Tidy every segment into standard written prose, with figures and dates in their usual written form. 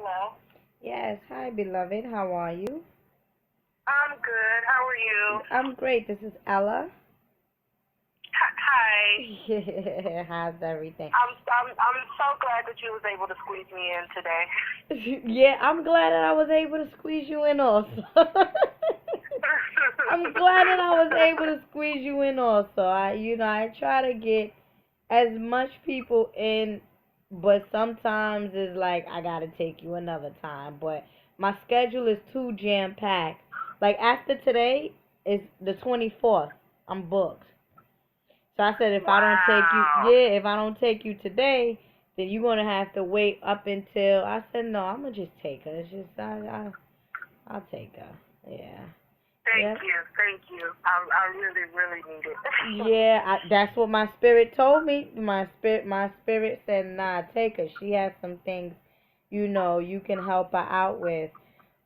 Hello. Yes, hi beloved. How are you? I'm good. How are you? I'm great. This is Ella. Hi. How's everything? I'm so glad that you was able to squeeze me in today. Yeah, I'm glad that I was able to squeeze you in also. I'm glad that I was able to squeeze you in also. I try to get as much people in, but sometimes it's like I gotta take you another time. But my schedule is too jam packed. Like after today is the 24th. I'm booked. So I said if I don't take you, Wow. yeah, if I don't take you today, then you're gonna have to wait up until. I said no, I'm gonna just take her. It's just I'll take her. Yeah. Thank Yep. you. Thank you. I really, really need it. Yeah, that's what my spirit told me. My spirit said, "Nah, take her. She has some things, you can help her out with."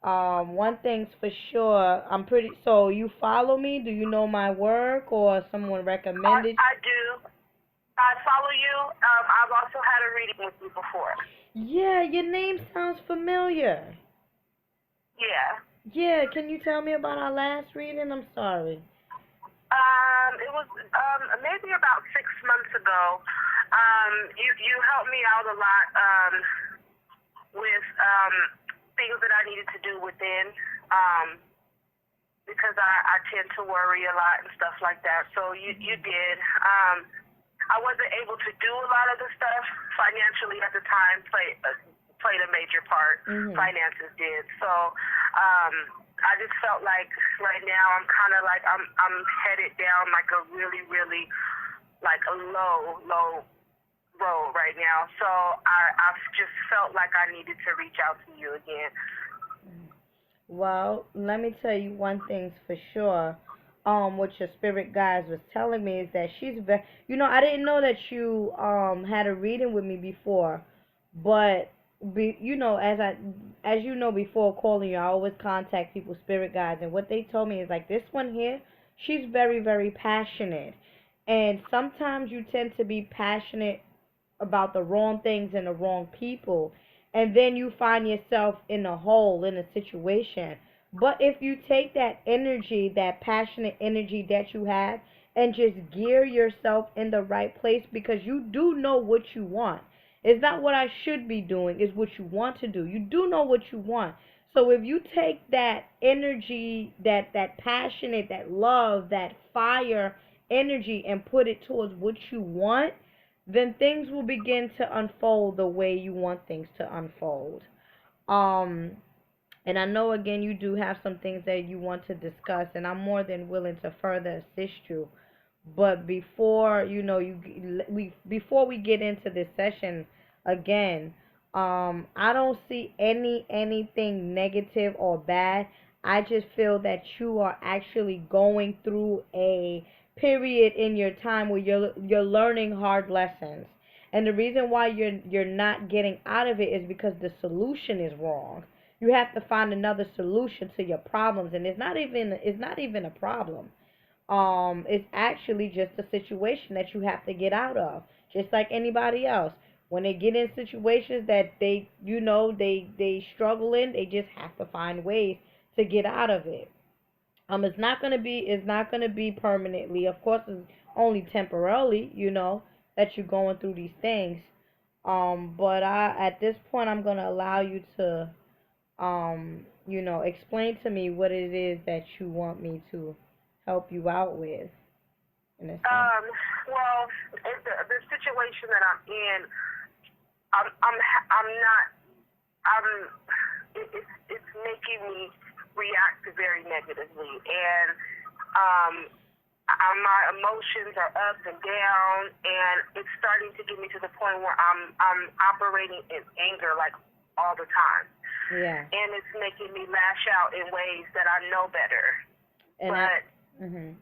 One thing's for sure. I'm pretty. So you follow me? Do you know my work or someone recommended? I do. I follow you. I've also had a reading with you before. Yeah, your name sounds familiar. Yeah. Yeah, can you tell me about our last reading? I'm sorry. It was maybe about 6 months ago. You helped me out a lot with things that I needed to do within. Um, because I tend to worry a lot and stuff like that. So you did. I wasn't able to do a lot of the stuff financially at the time. Played a major part. Mhm. Finances did. So I just felt like right now I'm kind of like I'm headed down like a really really like a low road right now. So I've just felt like I needed to reach out to you again. Well, let me tell you one thing's for sure. What your spirit guides was telling me is that she's very. I didn't know that you had a reading with me before, but as you know before calling you, I always contact people's spirit guides, and what they told me is like this one here. She's very very passionate, and sometimes you tend to be passionate about the wrong things and the wrong people, and then you find yourself in a hole in a situation. But if you take that energy, that passionate energy that you have, and just gear yourself in the right place, because you do know what you want. It's not what I should be doing, it's what you want to do. You do know what you want. So if you take that energy, that passionate, that love, that fire energy, and put it towards what you want, then things will begin to unfold the way you want things to unfold. Um, and I know again you do have some things that you want to discuss, and I'm more than willing to further assist you. But before before we get into this session again, I don't see anything negative or bad. I just feel that you are actually going through a period in your time where you're learning hard lessons. And the reason why you're not getting out of it is because the solution is wrong. You have to find another solution to your problems, and it's not even a problem. It's actually just a situation that you have to get out of, just like anybody else. When they get in situations that they struggle in, they just have to find ways to get out of it. It's not gonna be permanently. Of course, it's only temporarily, that you're going through these things. But at this point, I'm gonna allow you to explain to me what it is that you want me to help you out with, in a sense. Um, well, the situation that I'm in, I'm not, I'm, it's making me react very negatively, and um, my emotions are up and down, and it's starting to get me to the point where I'm operating in anger like all the time, Yeah. and it's making me lash out in ways that I know better, And that. but Mhm.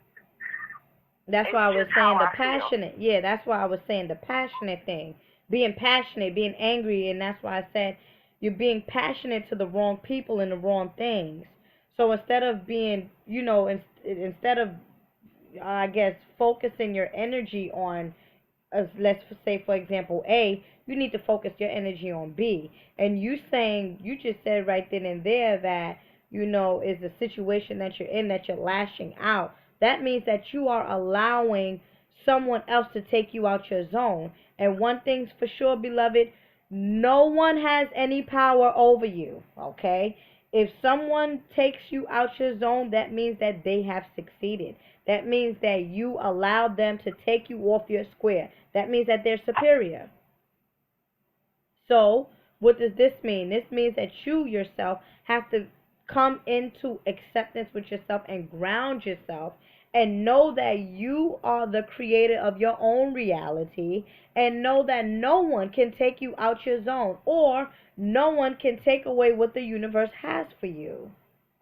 That's it's why I was just how saying the I feel. passionate. Yeah, that's why I was saying the passionate thing. Being passionate, being angry, and that's why I said you're being passionate to the wrong people and the wrong things. So instead of being, instead of, I guess, focusing your energy on let's say for example A, you need to focus your energy on B. And you just said right then and there that, is the situation that you're in, that you're lashing out. That means that you are allowing someone else to take you out your zone. And one thing's for sure, beloved, no one has any power over you, okay? If someone takes you out your zone, that means that they have succeeded. That means that you allowed them to take you off your square. That means that they're superior. So, what does this mean? This means that you yourself have to come into acceptance with yourself and ground yourself and know that you are the creator of your own reality, and know that no one can take you out your zone, or no one can take away what the universe has for you.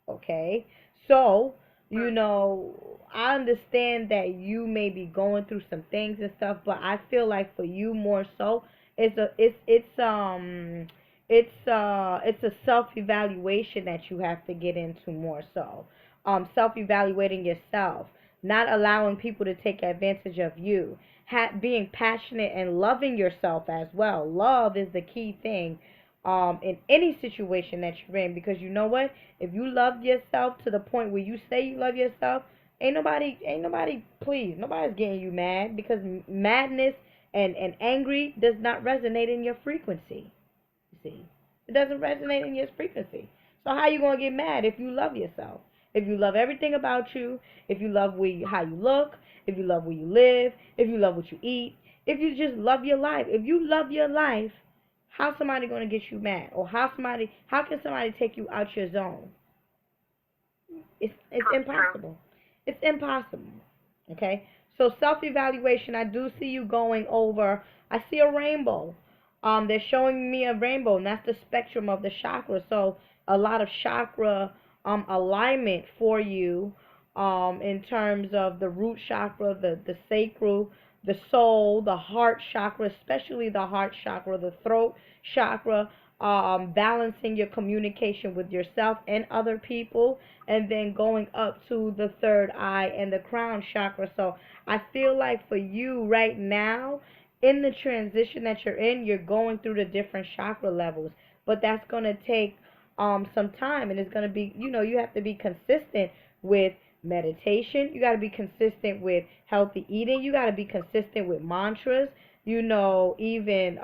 Okay? So, I understand that you may be going through some things and stuff, but I feel like for you more so, it's a self evaluation that you have to get into more so. Self evaluating yourself, not allowing people to take advantage of you, being passionate and loving yourself as well. Love is the key thing in any situation that you're in, because you know what? If you love yourself to the point where you say you love yourself, please, nobody's getting you mad, because madness and angry does not resonate in your frequency. You see, it doesn't resonate in your frequency. So how you gonna get mad if you love yourself? If you love everything about you, if you love how you look, if you love where you live, if you love what you eat, if you just love your life, if you love your life, how's somebody gonna get you mad? Or how can somebody take you out your zone? It's impossible. It's impossible. Okay? So self-evaluation, I do see you going over. I see a rainbow. They're showing me a rainbow, and that's the spectrum of the chakra. So a lot of chakra alignment for you in terms of the root chakra, the sacral, the soul, the heart chakra, especially the heart chakra, the throat chakra, balancing your communication with yourself and other people, and then going up to the third eye and the crown chakra. So I feel like for you right now, in the transition that you're in, you're going through the different chakra levels, but that's going to take some time, and it's going to be, you have to be consistent with meditation. You got to be consistent with healthy eating. You got to be consistent with mantras, even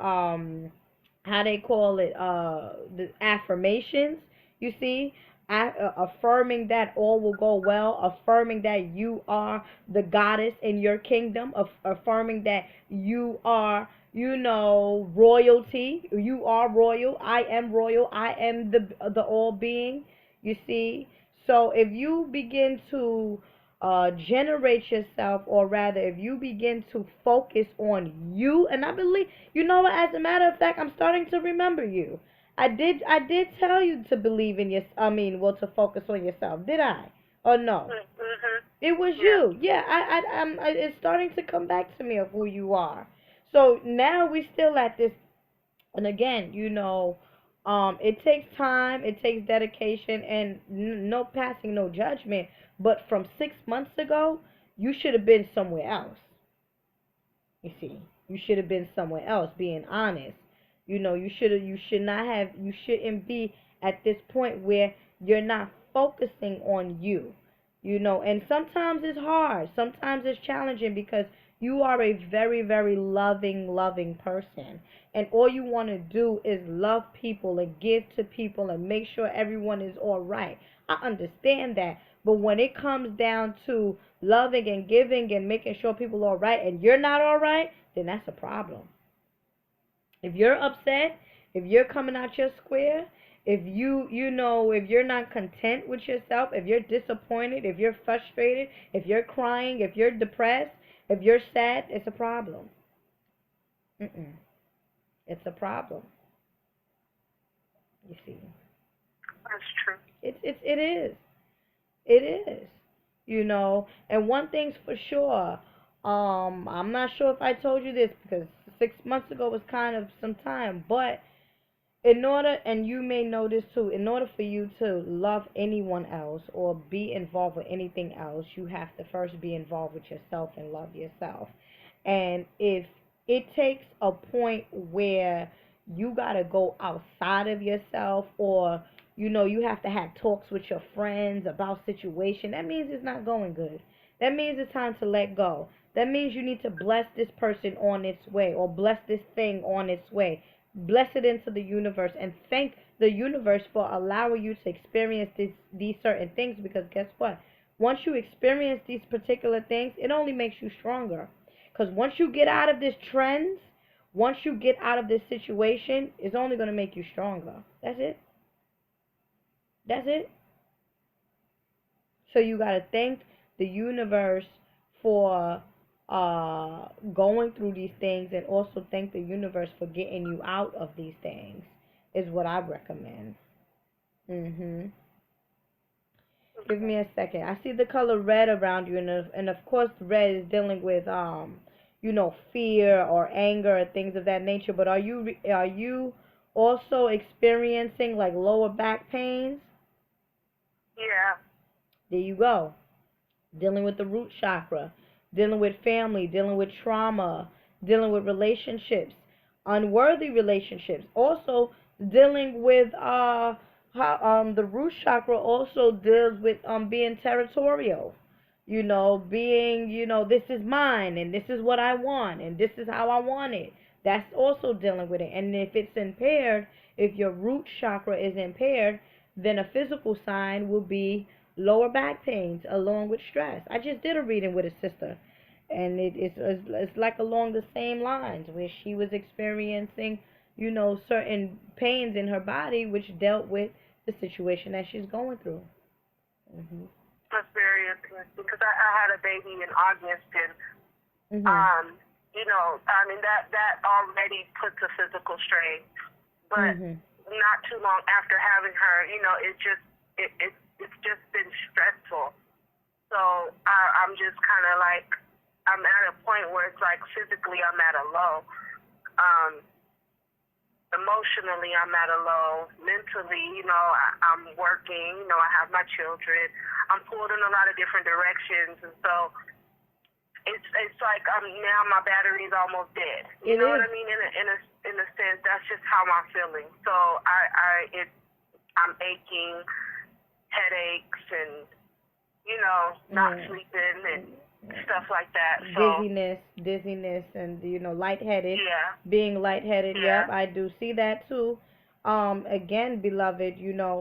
how they call it, the affirmations. You see, affirming that all will go well, affirming that you are the goddess in your kingdom, affirming that you are, royalty. You are royal. I am royal. I am the all being. You see, so if you begin to generate yourself, or rather, if you begin to focus on you, and I believe, as a matter of fact, I'm starting to remember you. I did tell you to believe in your, to focus on yourself. Did I? Or no? Mm-hmm. It was you. Yeah, it's starting to come back to me of who you are. So now we still at this, and again, it takes time, it takes dedication, and no passing, no judgment. But from 6 months ago, you should have been somewhere else. You see, you should have been somewhere else. Being honest, you shouldn't be at this point where you're not focusing on you. And sometimes it's hard. Sometimes it's challenging, because you are a very, very loving person. And all you want to do is love people and give to people and make sure everyone is all right. I understand that. But when it comes down to loving and giving and making sure people are all right, and you're not all right, then that's a problem. If you're upset, if you're coming out your square, if if you're not content with yourself, if you're disappointed, if you're frustrated, if you're crying, if you're depressed, if you're sad, it's a problem. Mm-mm. It's a problem. You see, That's true. it is. It is. And one thing's for sure. I'm not sure if I told you this, because 6 months ago was kind of some time, but in order, and you may know this too, in order for you to love anyone else or be involved with anything else, you have to first be involved with yourself and love yourself. And if it takes a point where you gotta go outside of yourself, or you have to have talks with your friends about situation. That means it's not going good. That means it's time to let go. That means you need to bless this person on its way, or bless this thing on its way. Bless it into the universe and thank the universe for allowing you to experience these certain things, because guess what? Once you experience these particular things, it only makes you stronger. Because once you get out of this trend, once you get out of this situation, it's only going to make you stronger. That's it. That's it. So you got to thank the universe for going through these things, and also thank the universe for getting you out of these things, is what I recommend. Mhm. Give me a second. I see the color red around you, and of course, red is dealing with fear or anger or things of that nature. But are you also experiencing like lower back pains? Yeah. There you go. Dealing with the root chakra, dealing with family, dealing with trauma, dealing with relationships, unworthy relationships. Also dealing with the root chakra also deals with being territorial. Being, this is mine and this is what I want and this is how I want it. That's also dealing with it. And if it's impaired, if your root chakra is impaired, then a physical sign will be lower back pains along with stress. I just did a reading with a sister, and it's like along the same lines, where she was experiencing, certain pains in her body, which dealt with the situation that she's going through. Mhm. That's very interesting because I had a baby in August, and Mhm. I mean that already puts a physical strain. But Mhm. not too long after having her, it's just been stressful. So I'm just kind of like, I'm at a point where it's like physically I'm at a low. Um, Emotionally I'm at a low. Mentally, I'm working. I have my children. I'm pulled in a lot of different directions, and so it's like now my battery's almost dead. You It know what is. I mean? In a sense, that's just how I'm feeling. So I'm aching, headaches, and not Yeah. sleeping and Yeah. stuff like that. So Dizziness, and lightheaded, yeah, being lightheaded. yeah, Yep, I do see that too. Again, beloved,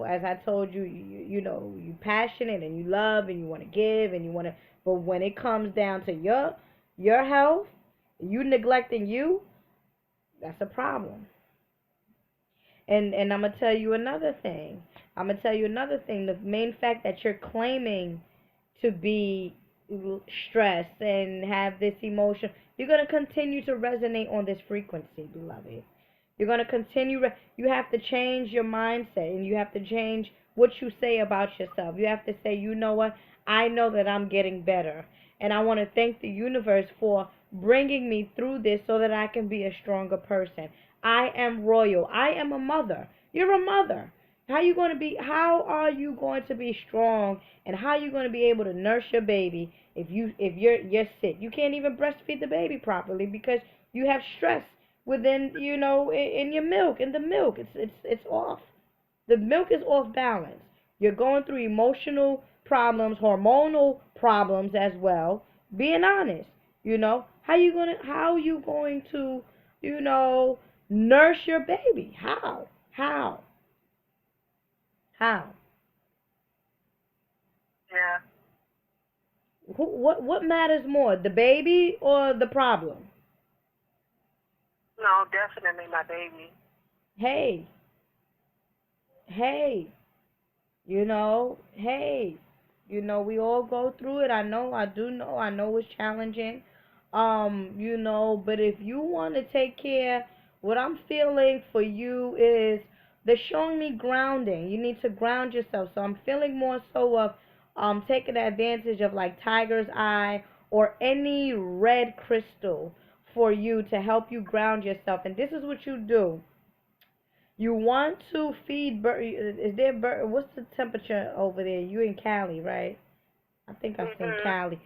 as I told you, you passionate and you love and you want to give and you want to, but when it comes down to your health, you neglecting you, that's a problem. And I'm gonna tell you another thing. The main fact that you're claiming to be stressed and have this emotion, you're going to continue to resonate on this frequency, beloved. You're going to continue. You have to change your mindset, and you have to change what you say about yourself. You have to say, you know what? I know that I'm getting better. And I want to thank the universe for bringing me through this so that I can be a stronger person. I am royal. I am a mother. You're a mother. How are you going to be strong, and how are you going to be able to nurse your baby if you're sick? You can't even breastfeed the baby properly because you have stress within, in your milk, in the milk. It's off. The milk is off balance. You're going through emotional problems, hormonal problems as well. Being honest, how you going to nurse your baby? How how yeah. what matters more, the baby or the problem? No, definitely my baby. Hey, hey, hey, we all go through it. I know it's challenging. But if you want to take care, what I'm feeling for you is they're showing me grounding. You need to ground yourself. So I'm feeling more so of taking advantage of like tiger's eye or any red crystal for you to help you ground yourself. And this is what you do. You want to feed bird. Is there bird? What's the temperature over there? You in Cali, right? I think I've seen Mhm. Cali.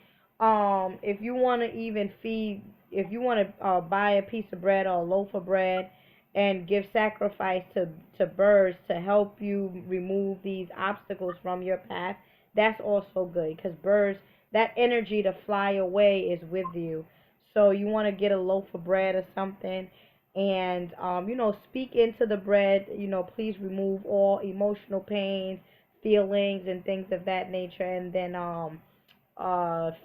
If you want to even feed if you want to buy a piece of bread or a loaf of bread and give sacrifice to birds to help you remove these obstacles from your path, that's also good because birds, that energy to fly away is with you. So you want to get a loaf of bread or something and speak into the bread, please remove all emotional pains, feelings and things of that nature, and then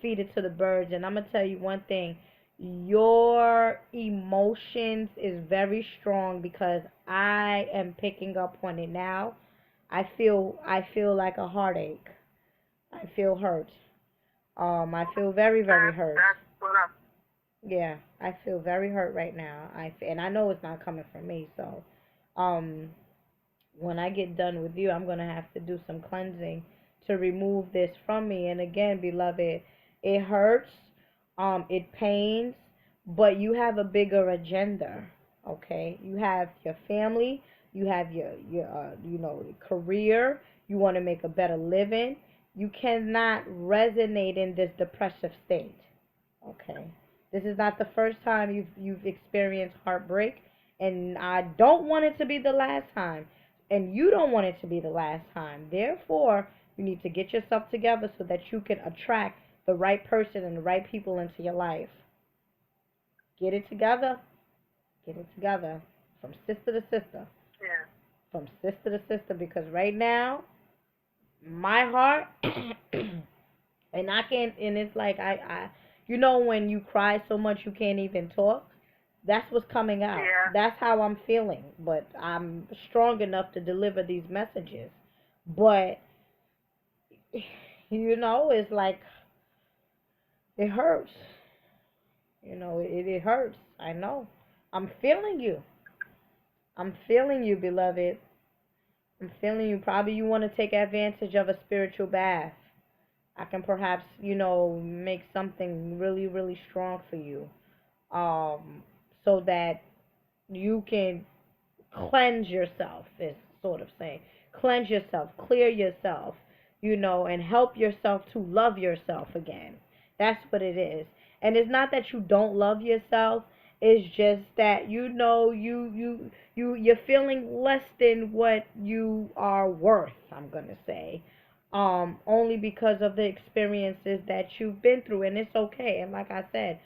feed it to the birds. And I'm gonna tell you one thing, your emotions is very strong because I am picking up on it now. I feel like a heartache. I feel hurt. I feel very, very hurt. That's what I'm. Yeah, I feel very hurt right now. And I know it's not coming from me. So, um, when I get done with you, I'm gonna have to do some cleansing to remove this from me. And again, beloved, it hurts, it pains, but you have a bigger agenda. Okay, you have your family, you have your career. You want to make a better living. You cannot resonate in this depressive state. Okay. This is not the first time you've experienced heartbreak, and I don't want it to be the last time, and you don't want it to be the last time. Therefore, you need to get yourself together so that you can attract the right person and the right people into your life. Get it together. Get it together from sister to sister. Yeah. From sister to sister, because right now, my heart and I can't, and it's like when you cry so much you can't even talk. That's what's coming out. Yeah. That's how I'm feeling. But I'm strong enough to deliver these messages. But it's like it hurts. It hurts. I know. I'm feeling you. I'm feeling you, beloved. I'm feeling you. Probably you want to take advantage of a spiritual bath. I can perhaps, make something really, really strong for you. So that you can cleanse yourself, is sort of saying. Cleanse yourself, clear yourself, and help yourself to love yourself again. That's what it is. And it's not that you don't love yourself, it's just that you're feeling less than what you are worth, I'm gonna say. Only because of the experiences that you've been through, and it's okay. And like I said,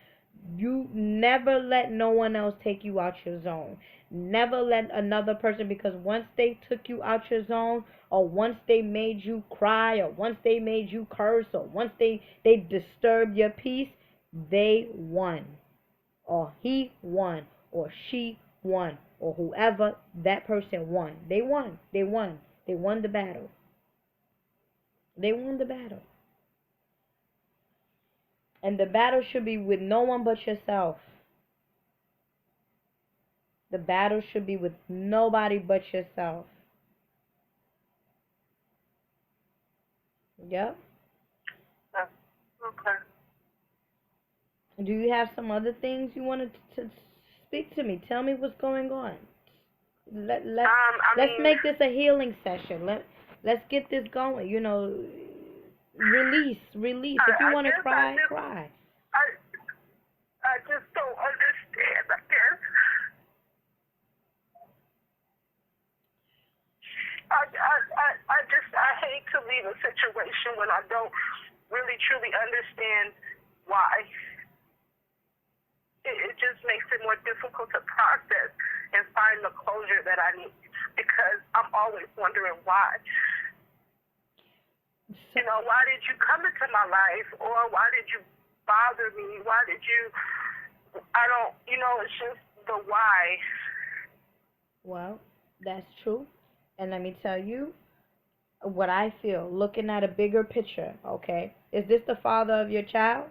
you never let no one else take you out your zone. Never let another person, because once they took you out your zone, or once they made you cry, or once they made you curse, or once they disturbed your peace, they won. Or he won, or she won, or whoever that person won. They won. They won. They won the battle. They won the battle. And the battle should be with no one but yourself. The battle should be with nobody but yourself. Yep. Okay. Do you have some other things you wanted to speak to me? Tell me what's going on. Let's make this a healing session. Let's get this going. Release. If you want to cry, cry. I just don't understand, I guess. I hate to leave a situation when I don't really truly understand why. It just makes it more difficult to process and find the closure that I need, because I'm always wondering why. Why did you come into my life, or why did you bother me? Why did you, it's just the why. Well, that's true. And let me tell you what I feel, looking at a bigger picture, okay? Is this the father of your child?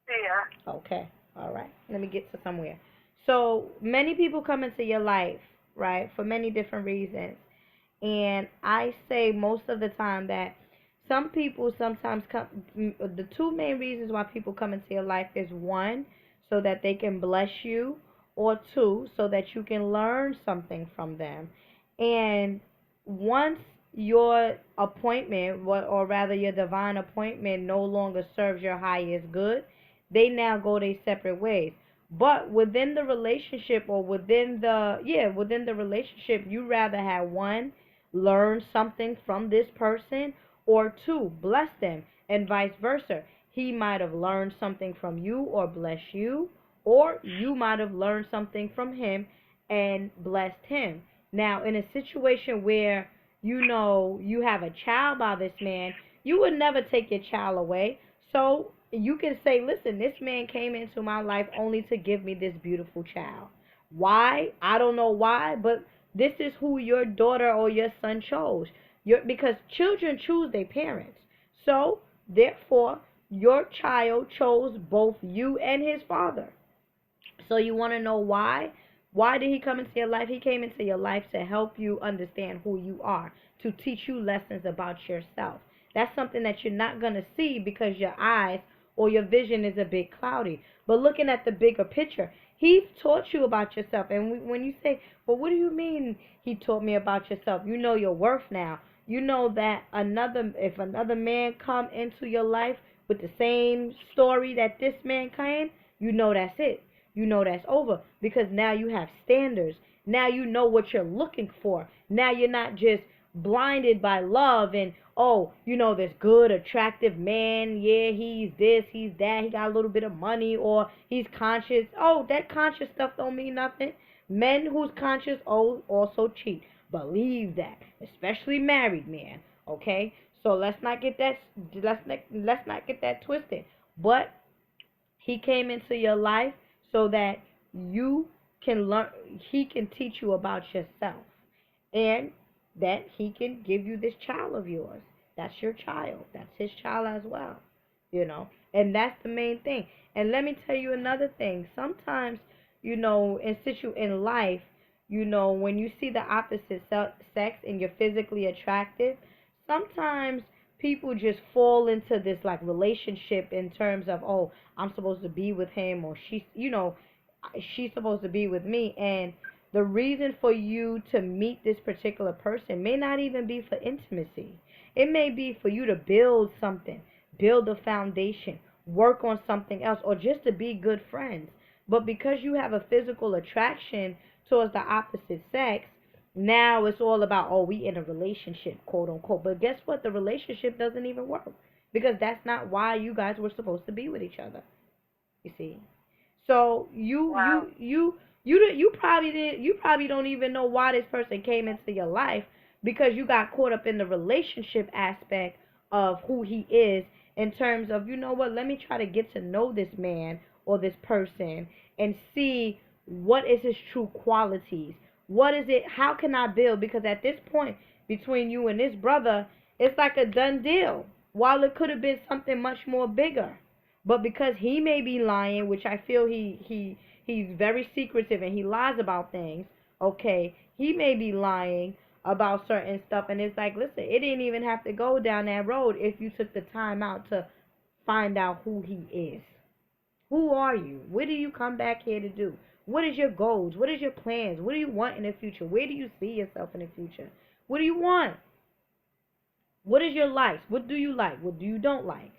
Yeah. Okay. All right. Let me get to somewhere. So, many people come into your life, right, for many different reasons. And I say most of the time that some people sometimes come, the two main reasons why people come into your life is one, so that they can bless you, or two, so that you can learn something from them. And once your appointment, or rather your divine appointment, no longer serves your highest good, they now go their separate ways. But within the relationship, or within the relationship, you rather have one, learn something from this person, or two, bless them, and vice versa. He might have learned something from you or bless you, or you might have learned something from him and blessed him. Now, in a situation where you have a child by this man, you would never take your child away. So you can say, listen, this man came into my life only to give me this beautiful child. Why? I don't know why, but this is who your daughter or your son chose. Because children choose their parents. So, therefore, your child chose both you and his father. So you want to know why? Why did he come into your life? He came into your life to help you understand who you are, to teach you lessons about yourself. That's something that you're not going to see because your eyes or your vision is a bit cloudy. But looking at the bigger picture, he taught you about yourself. And when you say, well, what do you mean he taught me about yourself? You know your worth now. You know that if another man come into your life with the same story that this man came, you know that's it. You know that's over because now you have standards. Now you know what you're looking for. Now you're not just blinded by love and, oh, this good, attractive man. Yeah, he's this, he's that. He got a little bit of money or he's conscious. Oh, that conscious stuff don't mean nothing. Men who's conscious also cheat. Believe that, especially married men. Okay, so let's not get that twisted. But he came into your life so that you can learn, he can teach you about yourself, and that he can give you this child of yours. That's your child. That's his child as well, and that's the main thing. And let me tell you another thing. Sometimes, in life, when you see the opposite sex and you're physically attractive, sometimes people just fall into this like relationship in terms of, oh, I'm supposed to be with him, or she's supposed to be with me. And the reason for you to meet this particular person may not even be for intimacy. It may be for you to build something, build a foundation, work on something else, or just to be good friends. But because you have a physical attraction towards the opposite sex, now it's all about, oh, we in a relationship, quote unquote. But guess what? The relationship doesn't even work because that's not why you guys were supposed to be with each other. You see? So Wow. you probably don't even know why this person came into your life because you got caught up in the relationship aspect of who he is, in terms of, what, let me try to get to know this man or this person and see what is his true qualities. What is it? How can I build? Because at this point, between you and this brother, it's like a done deal. While it could have been something much more bigger. But because he may be lying, which I feel he's very secretive and he lies about things, okay, he may be lying about certain stuff, and it's like, listen, it didn't even have to go down that road if you took the time out to find out who he is. Who are you? What do you come back here to do? What is your goals? What is your plans? What do you want in the future? Where do you see yourself in the future? What do you want? What is your likes? What do you like? What do you don't like?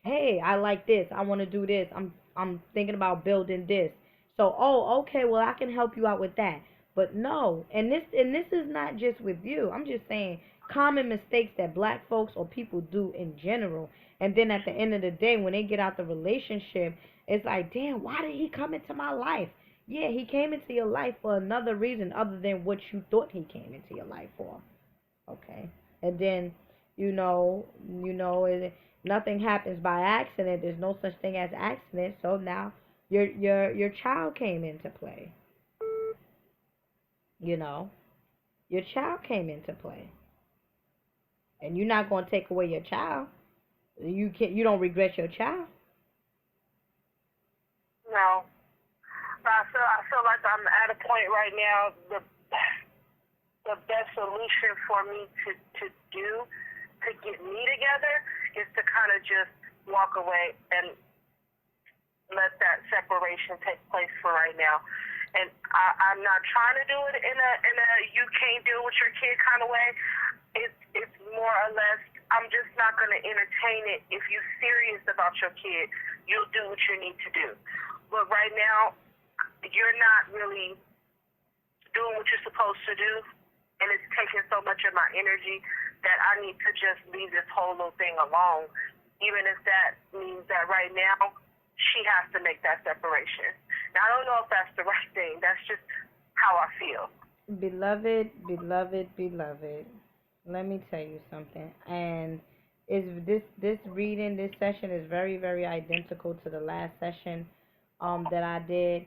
Hey, I like this. I want to do this. I'm thinking about building this. So, oh, okay, well, I can help you out with that. But no, and this is not just with you. I'm just saying common mistakes that black folks or people do in general. And then at the end of the day, when they get out the relationship, it's like, damn, why did he come into my life? Yeah, he came into your life for another reason other than what you thought he came into your life for. Okay. And then, nothing happens by accident. There's no such thing as accident. So now your child came into play. You know, your child came into play, and you're not going to take away your child. You don't regret your child. No. I feel like I'm at a point right now. The best solution for me to do to get me together is to kind of just walk away and let that separation take place for right now. And I'm not trying to do it in a you can't deal with your kid kind of way. It's more or less I'm just not going to entertain it. If you're serious about your kid, you'll do what you need to do. But right now, you're not really doing what you're supposed to do, and it's taking so much of my energy that I need to just leave this whole little thing alone, even if that means that right now she has to make that separation. Now, I don't know if that's the right thing. That's just how I feel. Beloved, beloved, beloved. Let me tell you something. And is this reading, this session is very, very identical to the last session that I did.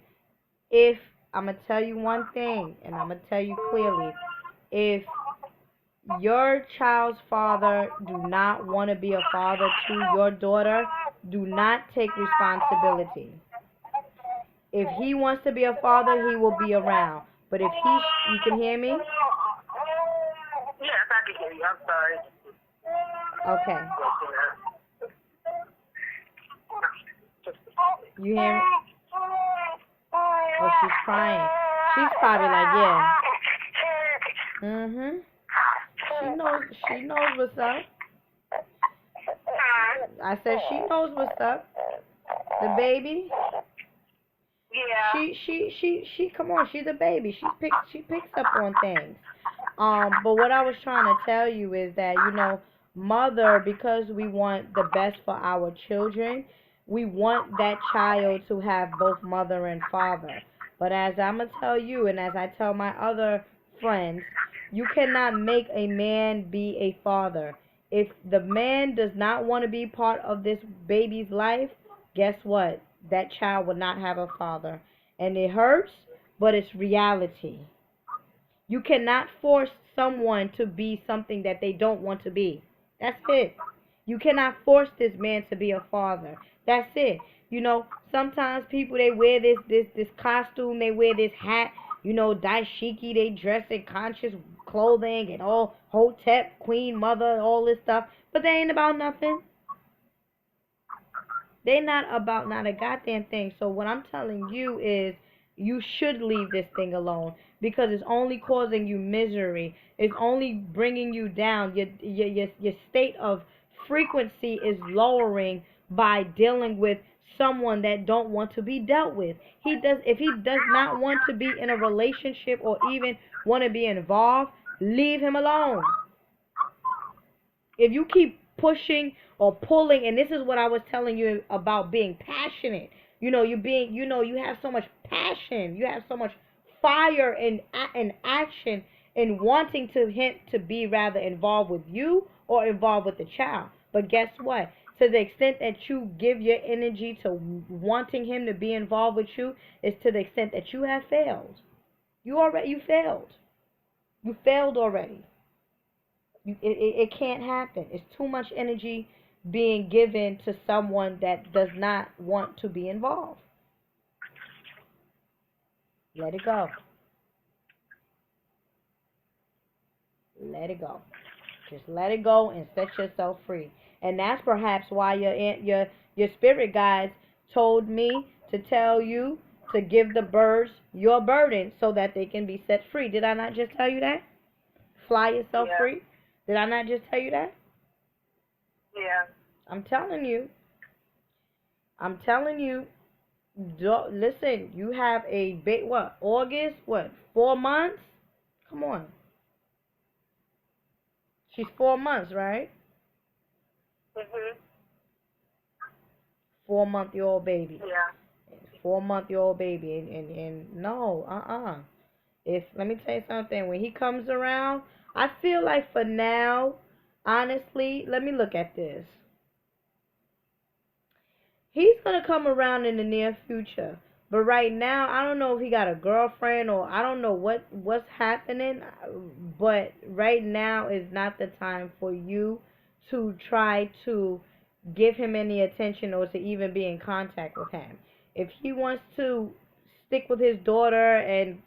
If I'm gonna tell you one thing, and I'm gonna tell you clearly, if your child's father do not want to be a father to your daughter, do not take responsibility. If he wants to be a father, he will be around. But if you can hear me? Yes, I can hear you. I'm sorry. Okay. You hear me? Oh, she's crying. She's probably like, yeah. She knows what's up. I said she knows what's up. The baby. Yeah. She come on, she's a baby. She picks up on things. But what I was trying to tell you is that, mother, because we want the best for our children, we want that child to have both mother and father. But as I'm going to tell you, and as I tell my other friends, you cannot make a man be a father. If the man does not want to be part of this baby's life, guess what? That child will not have a father. And it hurts, but it's reality. You cannot force someone to be something that they don't want to be. That's it. You cannot force this man to be a father. That's it. Sometimes people, they wear this costume, they wear this hat, daishiki, they dress in conscious clothing and all hotep, queen, mother, all this stuff, but they ain't about nothing. They not about not a goddamn thing. So what I'm telling you is you should leave this thing alone because it's only causing you misery. It's only bringing you down. Your state of frequency is lowering by dealing with someone that don't want to be dealt with. If he does not want to be in a relationship or even want to be involved, leave him alone. If you keep pushing or pulling, and this is what I was telling you about being passionate. You have so much passion. You have so much fire and action in wanting him to be rather involved with you or involved with the child. But guess what? To the extent that you give your energy to wanting him to be involved with you is to the extent that you have failed. You failed. You failed already. It can't happen. It's too much energy being given to someone that does not want to be involved. Let it go. Let it go. Just let it go and set yourself free. And that's perhaps why your spirit guides told me to tell you to give the birds your burden so that they can be set free. Did I not just tell you that? Fly yourself free. Did I not just tell you that? Yeah. I'm telling you. Listen, you have a August, 4 months? Come on. She's 4 months, right? 4-month-old baby. Yeah. 4-month-old baby. And no, let me tell you something. When he comes around, I feel like for now, honestly, let me look at this. He's going to come around in the near future. But right now, I don't know if he got a girlfriend or I don't know what's happening. But right now is not the time for you to try to give him any attention or to even be in contact with him. If he wants to stick with his daughter and,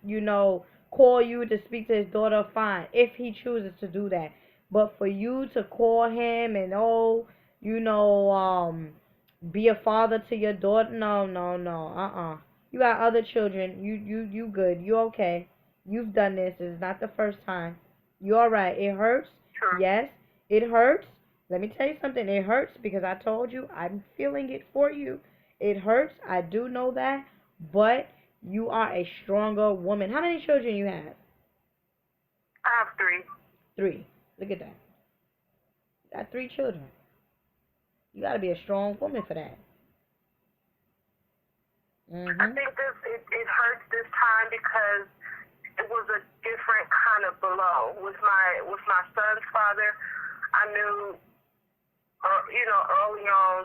call you to speak to his daughter, fine, if he chooses to do that. But for you to call him and, be a father to your daughter, no. You got other children. You good. You okay. You've done this. It's not the first time. You all right. It hurts. Sure. Yes, it hurts Let me tell you something. It hurts because I told you I'm feeling it for you. It hurts. I do know that. But you are a stronger woman. How many children you have? I have three. Three. Look at that. You got three children. You got to be a strong woman for that. I think it hurts this time because it was a different kind of blow. With my son's father, I knew, early on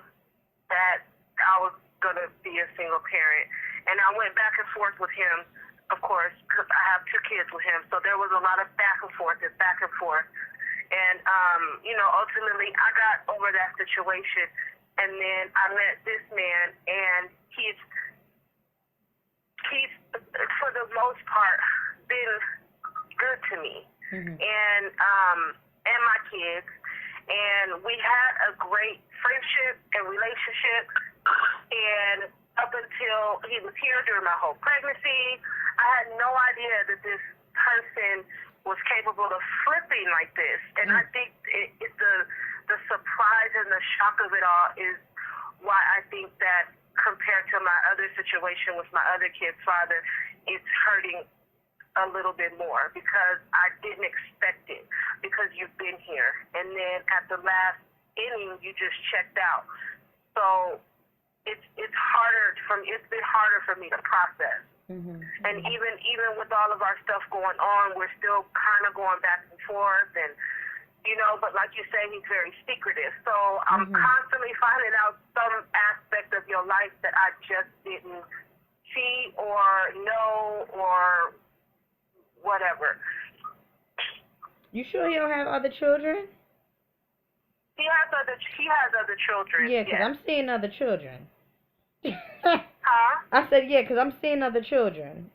that I was gonna be a single parent, and I went back and forth with him, of course, because I have two kids with him. So there was a lot of back and forth, and ultimately I got over that situation, and then I met this man, and he's for the most part been good to me, and my kids, and we had a great friendship and relationship, and up until he was here during my whole pregnancy, I had no idea that this person was capable of flipping like this, and I think the surprise and the shock of it all is why I think that compared to my other situation with my other kid's father, it's hurting a little bit more because I didn't expect it, because you've been here, and then at the last inning you just checked out. So it's been harder for me to process. And even with all of our stuff going on, we're still kind of going back and forth, and but like you say, he's very secretive. So I'm constantly finding out some aspect of your life that I just didn't see or know or whatever. You sure he don't have other children? He has other children. Yeah, because I'm seeing other children. Huh? I said, yeah, because I'm seeing other children.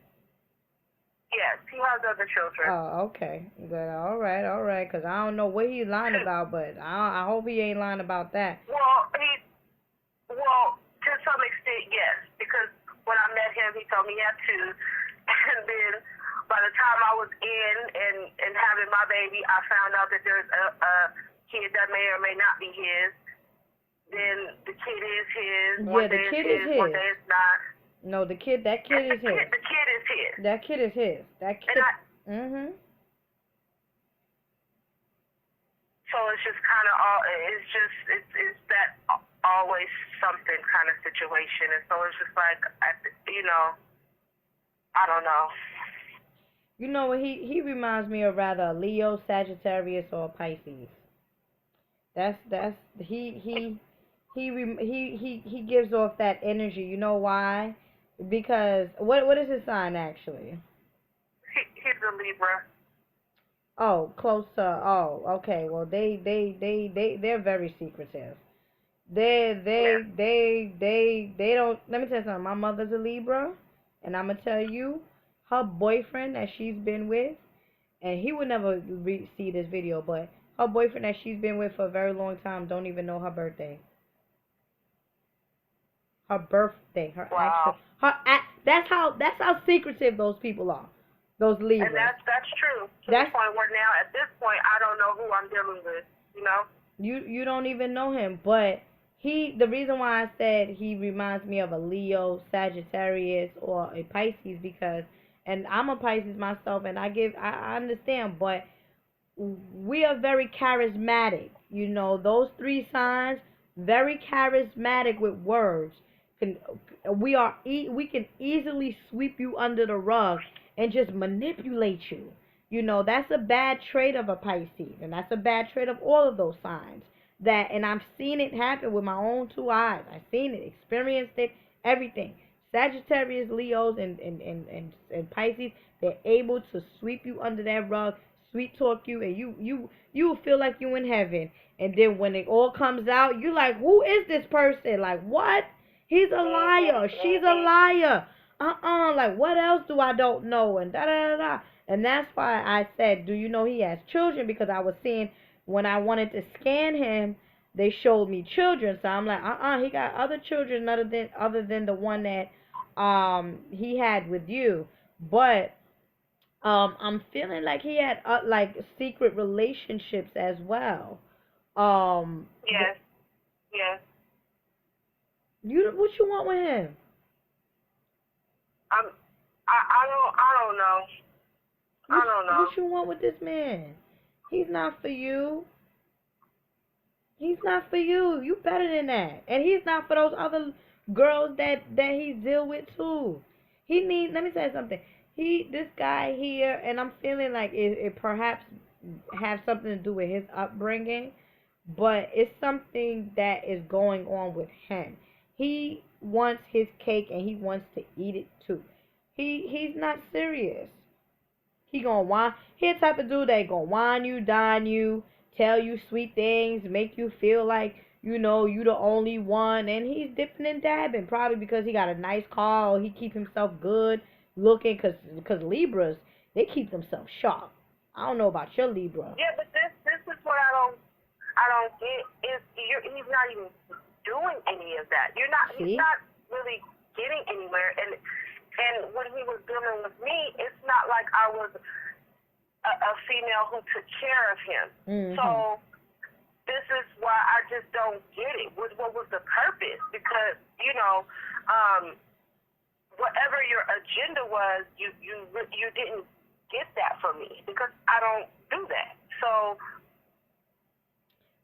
Yes, he has other children. Oh, okay. Good. All right. Because I don't know what he's lying about, but I hope he ain't lying about that. Well, to some extent, yes. Because when I met him, he told me he had two. And then by the time I was in and having my baby, I found out that there's a kid that may or may not be his. Then the kid is his. Yeah, the kid is his. One day it's not. No, that kid is his. The kid is his. That kid is his. That kid. So it's just kind of it's that always something kind of situation, and so it's just like I don't know. You know what? He reminds me of rather a Leo, Sagittarius, or a Pisces. He gives off that energy. You know why? Because what is his sign actually? He's a Libra. Oh, close to. Oh, okay. Well, they're very secretive. They don't. Let me tell you something. My mother's a Libra, and I'm gonna tell you, her boyfriend that she's been with, and he would never see this video, but her boyfriend that she's been with for a very long time don't even know her birthday. Her birthday, her wow. That's how secretive those people are. Those Libras. And that's true. To the point where now, at this point, I don't know who I'm dealing with. You don't even know him, but the reason why I said he reminds me of a Leo, Sagittarius, or a Pisces and I'm a Pisces myself, and I understand, but we are very charismatic. Those three signs, very charismatic with words. We can easily sweep you under the rug and just manipulate you. That's a bad trait of a Pisces, and that's a bad trait of all of those signs. And I've seen it happen with my own two eyes. I've seen it, experienced it, everything. Sagittarius, Leos, and Pisces, they're able to sweep you under that rug, sweet talk you, and you feel like you in heaven. And then when it all comes out, you're like, who is this person? Like, what? He's a liar. She's a liar. Like, what else do I don't know? And da-da-da-da. And that's why I said, do you know he has children? Because I was seeing, when I wanted to scan him, they showed me children. So I'm like, he got other children other than the one that he had with you. But I'm feeling like he had like secret relationships as well Um, Yes. Yes. what you want with him? I'm. I don't know. I don't know. What you want with this man? He's not for you. He's not for you. You better than that. And he's not for those other girls that he deal with too. He needs. Let me say something. This guy here, and I'm feeling like it perhaps have something to do with his upbringing, but it's something that is going on with him. He wants his cake and he wants to eat it too. He's not serious. He gonna whine. He the type of dude that gonna whine you, dine you, tell you sweet things, make you feel like you the only one. And he's dipping and dabbing, probably because he got a nice car or he keep himself good looking. Cause Libras, they keep themselves sharp. I don't know about your Libra. Yeah, but this is what I don't get is he's not even doing any of that. He's See? not really getting anywhere. And when he was dealing with me, it's not like I was a female who took care of him. Mm-hmm. So this is why I just don't get it. What was the purpose? Because whatever your agenda was, you didn't get that from me because I don't do that. So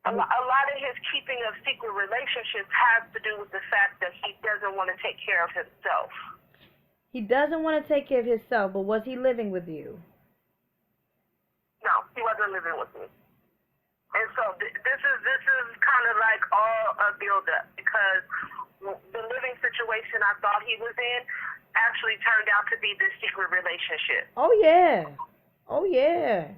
a lot of his keeping of secret relationships has to do with the fact that he doesn't want to take care of himself. He doesn't want to take care of himself, but was he living with you? No, he wasn't living with me. And so this is kind of like all a build-up because the living situation I thought he was in actually turned out to be this secret relationship. Oh yeah. Oh yeah.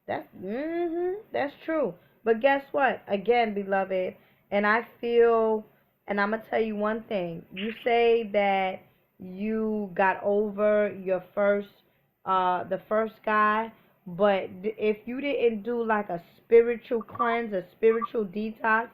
That's true. But guess what? Again, beloved, and I feel, and I'm gonna tell you one thing. You say that you got over your the first guy, but if you didn't do like a spiritual cleanse, a spiritual detox,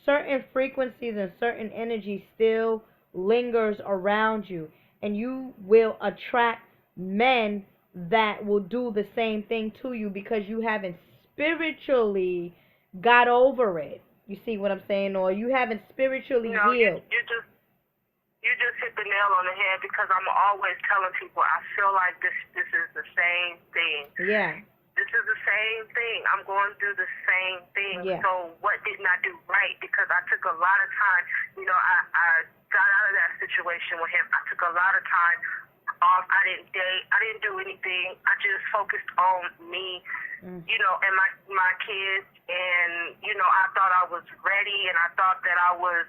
certain frequencies and certain energy still lingers around you, and you will attract men that will do the same thing to you because you haven't spiritually got over it. You see what I'm saying? Or you haven't spiritually healed. You just hit the nail on the head because I'm always telling people I feel like this is the same thing. Yeah. This is the same thing. I'm going through the same thing. Yeah. So what didn't I do right? Because I took a lot of time. I got out of that situation with him. I took a lot of time off. I didn't date. I didn't do anything. I just focused on me, and my kids. And, I thought I was ready and I thought that I was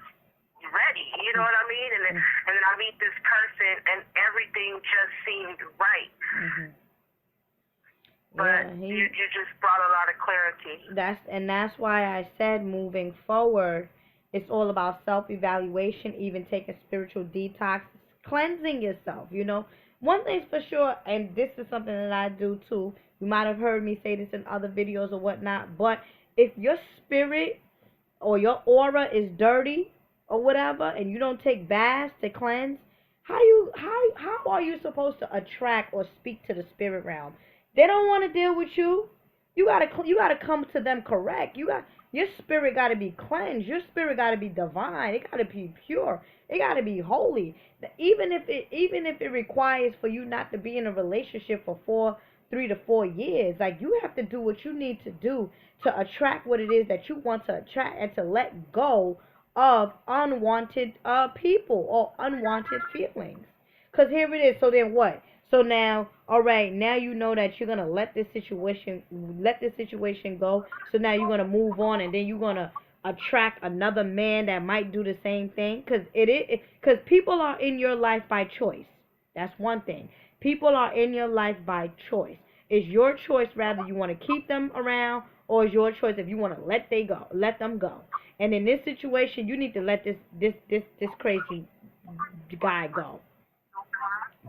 ready, you know what I mean? And then I meet this person and everything just seemed right. Mm-hmm. But you just brought a lot of clarity. That's why I said moving forward, it's all about self-evaluation, even taking spiritual detox, cleansing yourself, One thing's for sure, and this is something that I do too. You might have heard me say this in other videos or whatnot, but if your spirit or your aura is dirty or whatever, and you don't take baths to cleanse, how are you supposed to attract or speak to the spirit realm? They don't want to deal with you. You gotta come to them correct. Your spirit gotta be cleansed. Your spirit gotta be divine. It gotta be pure. It gotta be holy. Even if it requires for you not to be in a relationship for 3 to 4 years, like you have to do what you need to do to attract what it is that you want to attract and to let go of unwanted people or unwanted feelings. Because here it is. So then what? So now, all right, now you know that you're gonna let this situation go. So now you're gonna move on, and then you're gonna attract another man that might do the same thing. Because people are in your life by choice. That's one thing. People are in your life by choice. It's your choice whether you want to keep them around, or it's your choice if you want to let them go. And in this situation, you need to let this crazy guy go.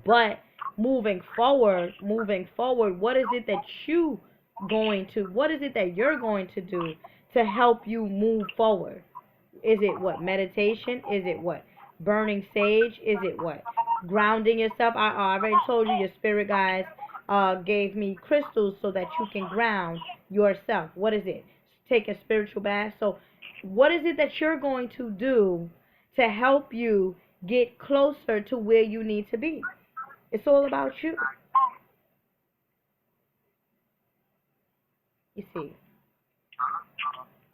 But moving forward, what is it that you're going to do to help you move forward? Is it what? Meditation? Is it what? Burning sage? Is it what? Grounding yourself? I already told you your spirit guides gave me crystals so that you can ground yourself. What is it? take a spiritual bath. So, what is it that you're going to do to help you get closer to where you need to be? It's all about you. You see,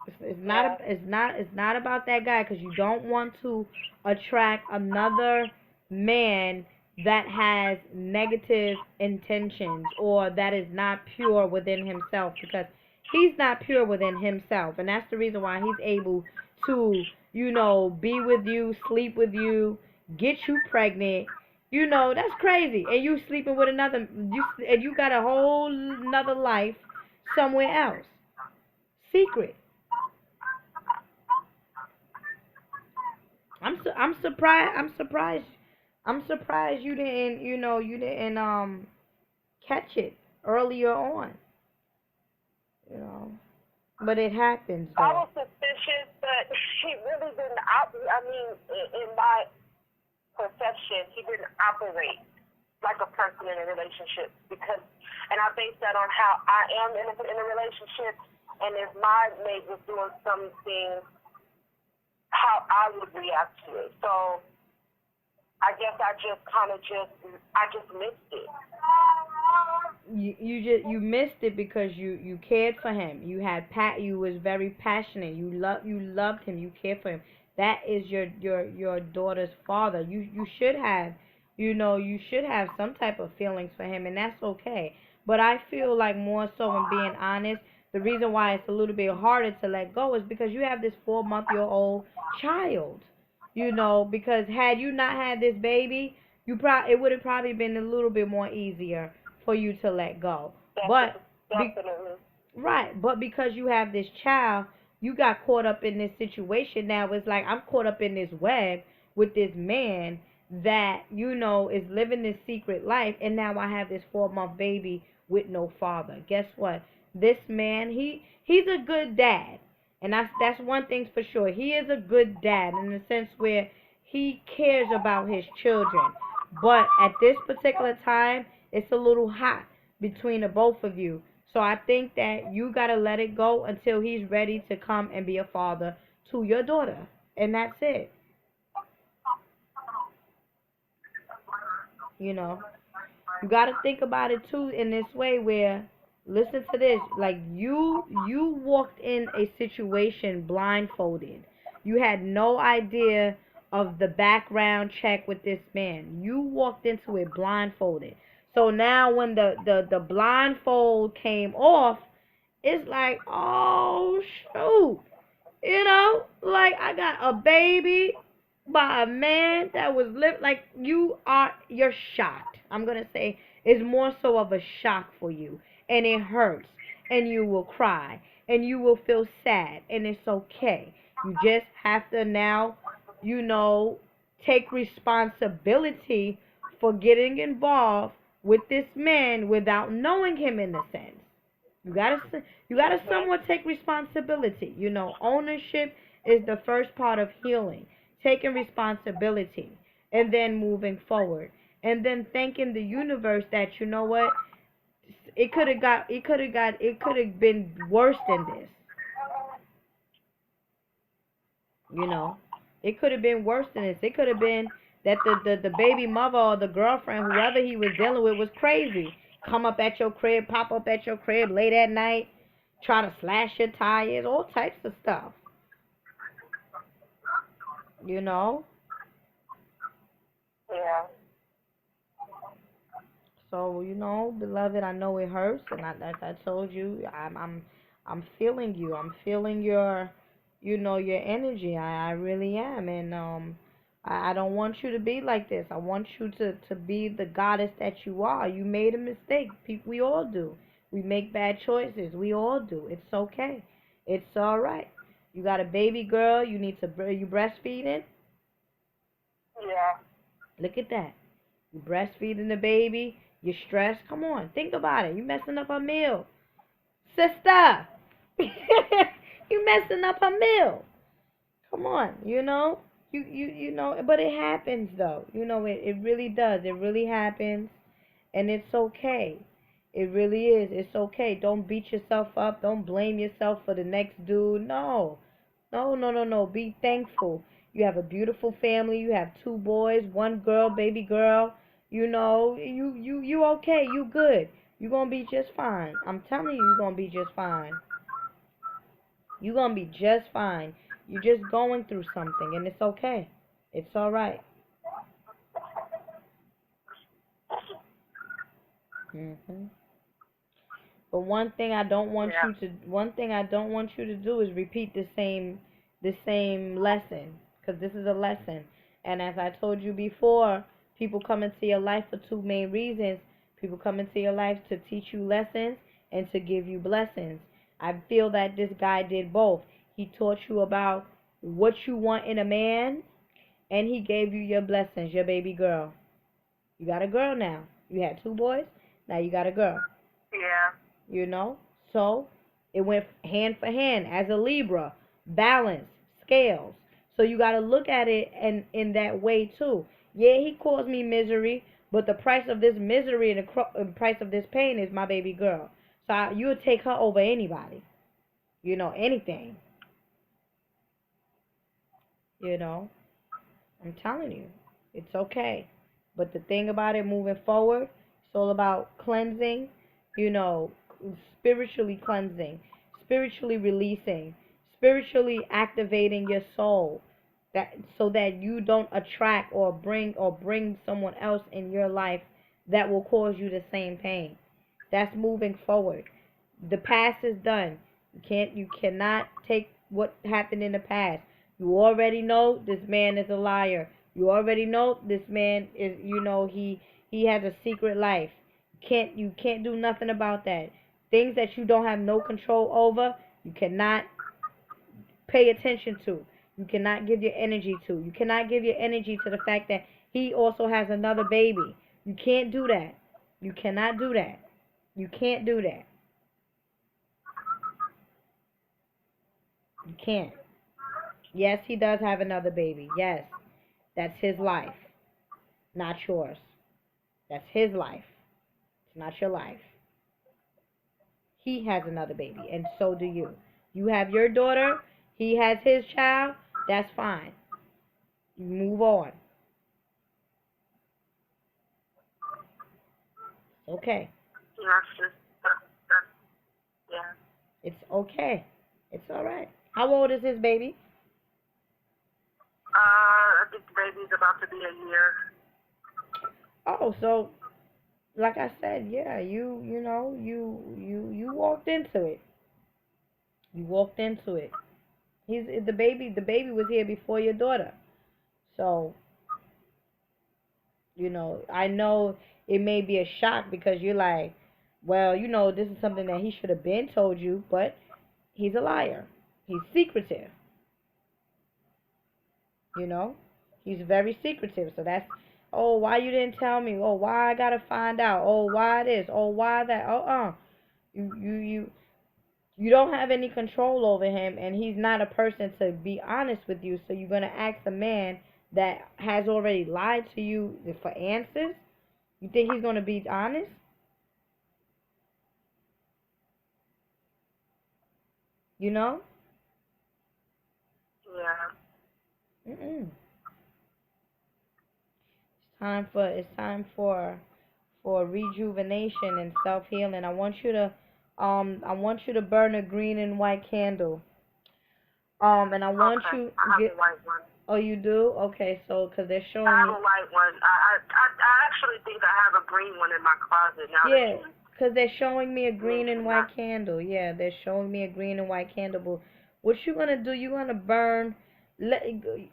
Yeah. it's not about that guy because you don't want to attract another man that has negative intentions or that is not pure within himself because he's not pure within himself, and that's the reason why he's able to, be with you, sleep with you, get you pregnant. That's crazy, and you sleeping with another, and you got a whole another life somewhere else, secret. I'm surprised. I'm surprised you didn't. You didn't catch it earlier on. You know, but it happens I though. was suspicious, but she really didn't. I mean, in my perception, he didn't operate like a person in a relationship because, and I base that on how I am in a relationship, and if my mate was doing something, how I would react to it. So I guess I just missed it. You missed it because you cared for him. You was very passionate. You loved him. You cared for him. That is your daughter's father. You should have, you should have some type of feelings for him, and that's okay. But I feel like more so, in being honest, the reason why it's a little bit harder to let go is because you have this 4-month-old child. Because had you not had this baby, it would have probably been a little bit more easier for you to let go. But be, Definitely. right, but because you have this child, you got caught up in this situation. Now it's like I'm caught up in this web with this man that is living this secret life, and now I have this 4-month baby with no father. Guess what? This man, he's a good dad, and that's one thing for sure. He is a good dad in the sense where he cares about his children. But at this particular time, it's a little hot between the both of you. So I think that you got to let it go until he's ready to come and be a father to your daughter. And that's it. You know, you got to think about it too in this way where, listen to this, like you walked in a situation blindfolded. You had no idea of the background check with this man. You walked into it blindfolded. So now when the blindfold came off, it's like, oh shoot. Like I got a baby by a man that was like you're shocked. I'm gonna say it's more so of a shock for you, and it hurts, and you will cry, and you will feel sad, and it's okay. You just have to now, you know, take responsibility for getting involved with this man without knowing him in a sense. You gotta Mhm. somewhat take responsibility. Ownership is the first part of healing. Taking responsibility and then moving forward. And then thanking the universe that, you know what, it could have been worse than this. You know. It could have been worse than this. It could have been that the baby mother or the girlfriend, whoever he was dealing with, was crazy. Come up at your crib, pop up at your crib late at night, try to slash your tires, all types of stuff. You know. Yeah. So beloved, I know it hurts, and like I told you, I'm feeling you. I'm feeling your energy. I really am, and I don't want you to be like this. I want you to be the goddess that you are. You made a mistake. People, we all do. We make bad choices. We all do. It's okay. It's all right. You got a baby girl. You need to you breastfeeding. Yeah. Look at that. You breastfeeding the baby. You're stressed. Come on, think about it. You messing up her meal, sister. You messing up her meal. Come on, But it happens though. It really does. It really happens, and it's okay. It really is. It's okay. Don't beat yourself up. Don't blame yourself for the next dude. No. No, no, no, no. Be thankful. You have a beautiful family. You have two boys, one girl, baby girl. You okay. You good. You gonna be just fine. I'm telling you, you're gonna be just fine. You're gonna be just fine. You're just going through something, and it's okay. It's all right. Mhm. But Yeah. one thing I don't want you to do is repeat the same lesson, because this is a lesson. And as I told you before, people come into your life for two main reasons. People come into your life to teach you lessons and to give you blessings. I feel that this guy did both. He taught you about what you want in a man, and he gave you your blessings, your baby girl. You got a girl now. You had two boys, now you got a girl. Yeah. you know. So it went hand for hand as a Libra, balance, scales. So you got to look at it and in that way too. Yeah, he caused me misery, but the price of this misery and the price of this pain is my baby girl. So you would take her over anybody, anything, you know. I'm telling you, it's okay. But the thing about it moving forward, it's all about cleansing, you know, spiritually cleansing, spiritually releasing, spiritually activating your soul, that so that you don't attract or bring someone else in your life that will cause you the same pain. That's moving forward. The past is done. You cannot take what happened in the past. You already know this man is a liar. You already know this man is, he has a secret life. You can't do nothing about that. Things that you don't have no control over, you cannot pay attention to. You cannot give your energy to. You cannot give your energy to the fact that he also has another baby. You can't do that. You cannot do that. You can't do that. You can't. Yes, he does have another baby. Yes, that's his life, not yours. That's his life. It's not your life. He has another baby, and so do you. You have your daughter. He has his child. That's fine. You move on. It's okay. That's just that. Yeah. It's okay. It's all right. How old is his baby? I think the baby's about to be a year. Oh, so like I said, yeah, you walked into it. You walked into it. The baby was here before your daughter. So, I know it may be a shock because you're like, well, this is something that he should have been told you, but he's a liar. He's secretive, you know? He's very secretive. So that's, oh, why you didn't tell me? Oh, why I gotta find out? Oh, why this? Oh, why that? You don't have any control over him, and he's not a person to be honest with you. So you're gonna ask a man that has already lied to you for answers? You think he's gonna be honest? You know? Yeah. Mm-mm. It's time for rejuvenation and self healing. I want you to burn a green and white candle. And I want Okay. you I have get. a white one. Oh, you do? Okay, so because they're I showing have me. a white one. I actually think I have a green one in my closet now that Yeah, you because they're showing me a green and mention white that. candle. Yeah, they're showing me a green and white candle. But what you gonna do? You gonna burn, let,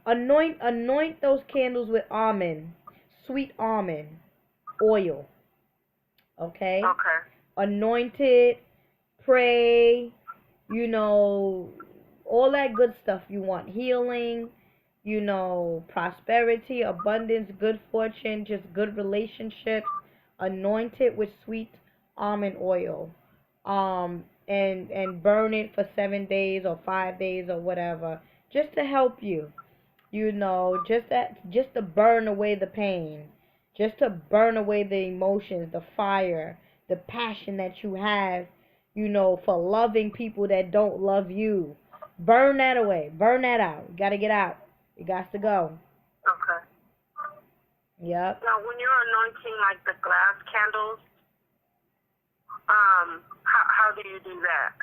anoint those candles with almond, sweet almond oil. Okay, Okay. anoint it, pray. You know, all that good stuff you want. Healing. Prosperity, abundance, good fortune, just good relationships. Anoint it with sweet almond oil. And burn it for 7 days or 5 days or whatever. Just to help you. Just to burn away the pain. Just to burn away the emotions, the fire. the passion that you have, for loving people that don't love you. Burn that away. Burn that out. You gotta get out. It got to go. Okay. Yep. Now, when you're anointing like the glass candles, how do you do that?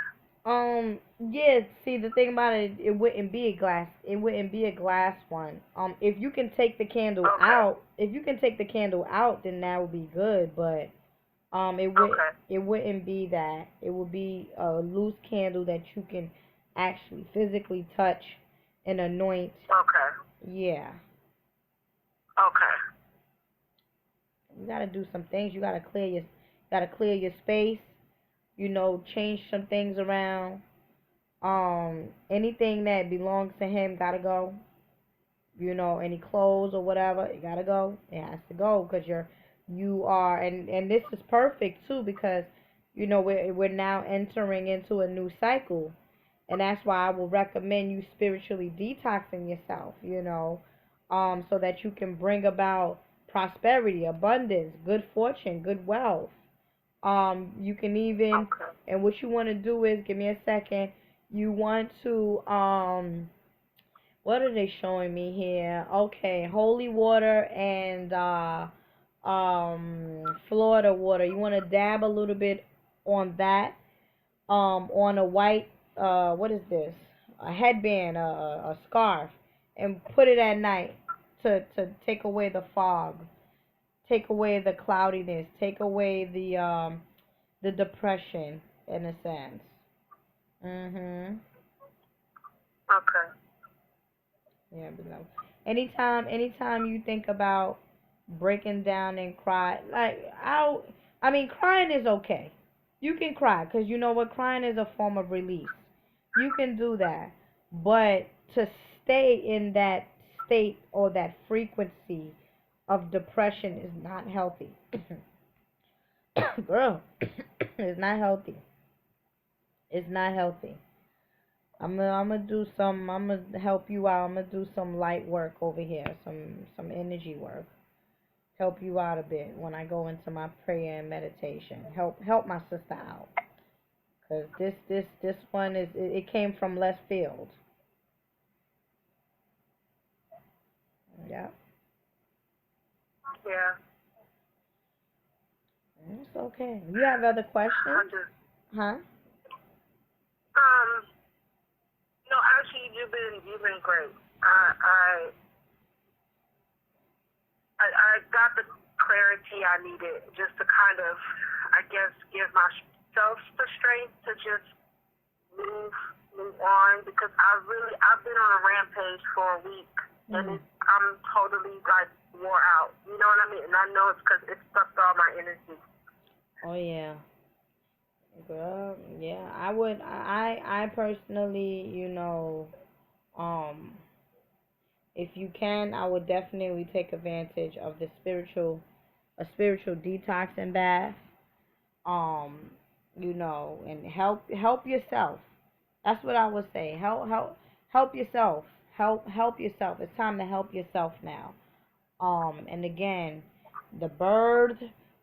Yeah, see, the thing about it, it wouldn't be a glass. It wouldn't be a glass one. If you can take the candle out, then that would be good. But it wouldn't be that. It would be a loose candle that you can actually physically touch and anoint. Okay. Yeah. Okay. You gotta do some things. You gotta clear your space. Change some things around. Anything that belongs to him gotta go. Any clothes or whatever, it gotta go. It has to go because you are, and this is perfect too because we're now entering into a new cycle, and that's why I will recommend you spiritually detoxing yourself. So that you can bring about prosperity, abundance, good fortune, good wealth. You can even, and what you want to do is, give me a second. You want to, what are they showing me here? Okay, holy water and Florida water. You want to dab a little bit on that, on a white, what is this? A headband, a scarf, and put it at night to take away the fog, take away the cloudiness, take away the depression in a sense. Mhm. Okay. Yeah, but no. Anytime you think about breaking down and cry, like I mean, crying is okay. You can cry because you know what, crying is a form of release. You can do that, but to stay in that state or that frequency of depression is not healthy. Girl, it's not healthy. It's not healthy. I'm gonna help you out. I'm gonna do some light work over here, some energy work. Help you out a bit when I go into my prayer and meditation. Help my sister out. Cause this one it came from left field. Yeah. Yeah. It's okay. You have other questions? Huh? No, actually, you've been great. I got the clarity I needed just to kind of, I guess, give myself the strength to just move on because I've been on a rampage for a week and I'm totally like wore out. You know what I mean? And I know it's because it sucked all my energy. Oh yeah. Girl, yeah. I personally, um if you can, I would definitely take advantage of a spiritual detox and bath. Um, and help yourself. That's what I would say. Help yourself. Help yourself. It's time to help yourself now. And again, the bird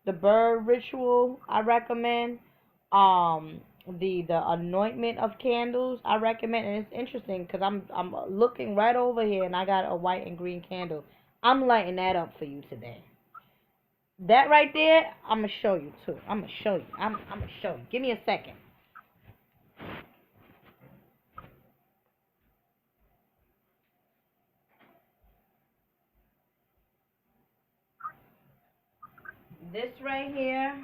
the bird ritual I recommend. Um, the anointment of candles I recommend, and it's interesting because I'm looking right over here and I got a white and green candle. I'm lighting that up for you today. That right there, I'm gonna show you too. I'm gonna show you. I'm gonna show you. Give me a second. This right here,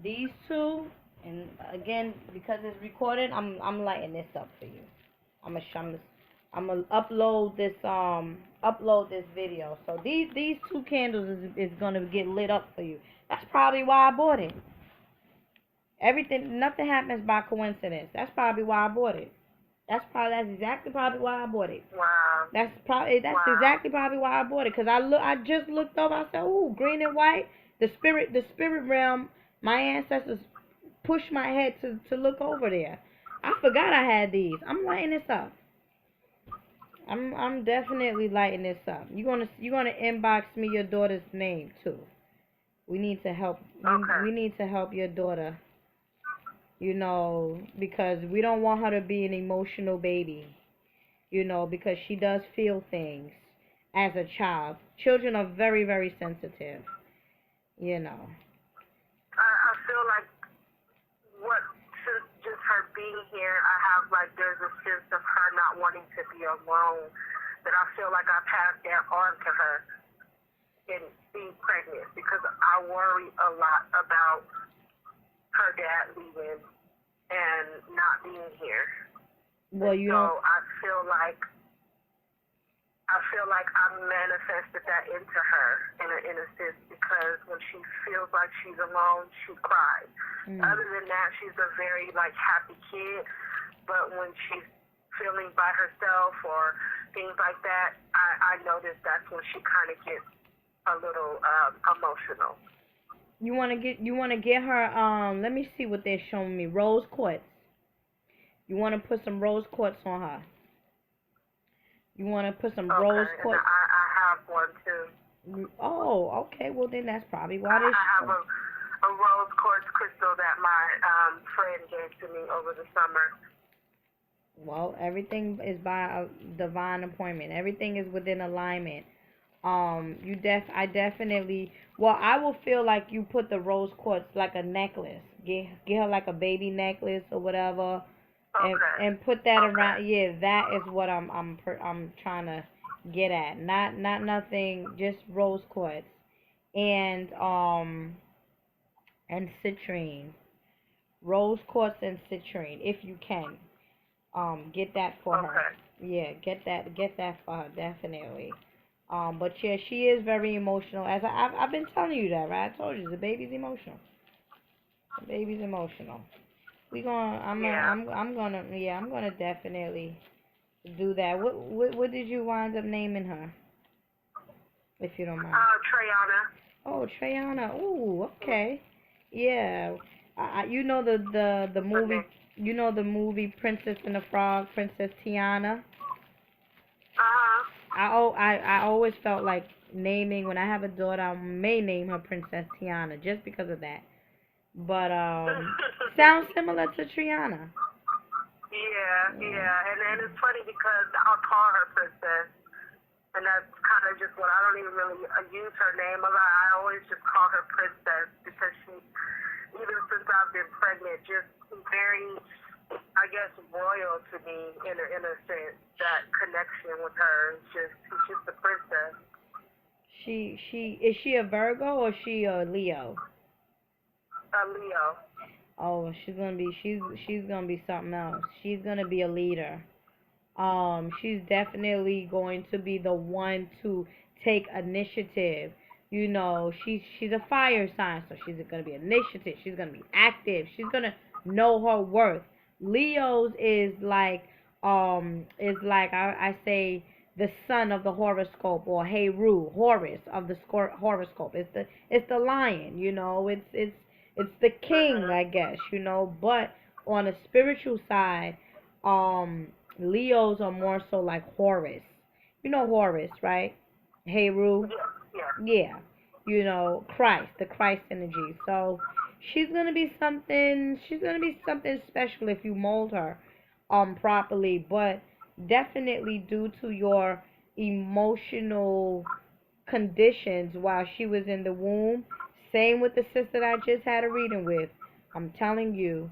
these two, and again because it's recorded, I'm lighting this up for you. I'm gonna upload this video. So these two candles is gonna get lit up for you. That's probably why I bought it. Nothing happens by coincidence. That's probably why I bought it. That's exactly probably why I bought it. Wow. That's exactly probably why I bought it. Cause I just looked over. I said, "Ooh, green and white." The spirit realm. My ancestors pushed my head to look over there. I forgot I had these. I'm lighting this up. I'm definitely lighting this up. You're gonna inbox me your daughter's name too. We need to help. Okay. We need to help your daughter. Because we don't want her to be an emotional baby. Because she does feel things as a child. Children are very, very sensitive. You know. I feel like what since just her being here, I have like there's a sense of her not wanting to be alone. That I feel like I passed that on to her in being pregnant because I worry a lot about her dad leaving and not being here. Well, so I feel like I manifested that into her in a sense because when she feels like she's alone, she cries. Other than that, she's a very like happy kid. But when she's feeling by herself or things like that, I notice that's when she kind of gets a little emotional. You wanna get her, let me see what they're showing me. Rose quartz. You wanna put some rose quartz on her. You wanna put some rose quartz. I have one too. Oh, okay. Well then that's probably why I have a rose quartz crystal that my friend gave to me over the summer. Well, everything is by a divine appointment. Everything is within alignment. I definitely, well, I will feel like you put the rose quartz like a necklace. Get her like a baby necklace or whatever, and put that around. Yeah, that is what I'm trying to get at. Not nothing, just rose quartz and citrine. Rose quartz and citrine, if you can. Get that for her. Yeah, get that for her, definitely. But yeah, she is very emotional. As I've been telling you that, right? I told you the baby's emotional. The baby's emotional. I'm gonna definitely do that. What did you wind up naming her? If you don't mind. Trayana. Oh, Trayana. Ooh, okay. Yeah. You know the movie. You know the movie Princess and the Frog, Princess Tiana. I always felt like naming when I have a daughter, I may name her Princess Tiana just because of that. But sounds similar to Triana. Yeah, and it's funny because I'll call her Princess, and that's kind of just what I don't even really use her name a lot. I always just call her Princess because she, even since I've been pregnant, just very, I guess, royal to me in a sense. That connection with her, she's just a princess. Is she a Virgo or is she a Leo? A Leo. Oh, she's gonna be something else. She's gonna be a leader. She's definitely going to be the one to take initiative. She's a fire sign, so she's gonna be initiative. She's gonna be active. She's gonna know her worth. Leo's is like I say the son of the horoscope, or Heru, Horus of the horoscope. It's the lion. It's the king, I guess. But on a spiritual side, Leos are more so like Horus. You know Horus, right? Heru. Yeah. Christ, the Christ energy. So she's gonna be something. She's gonna be something special if you mold her, properly. But definitely due to your emotional conditions while she was in the womb. Same with the sister that I just had a reading with. I'm telling you,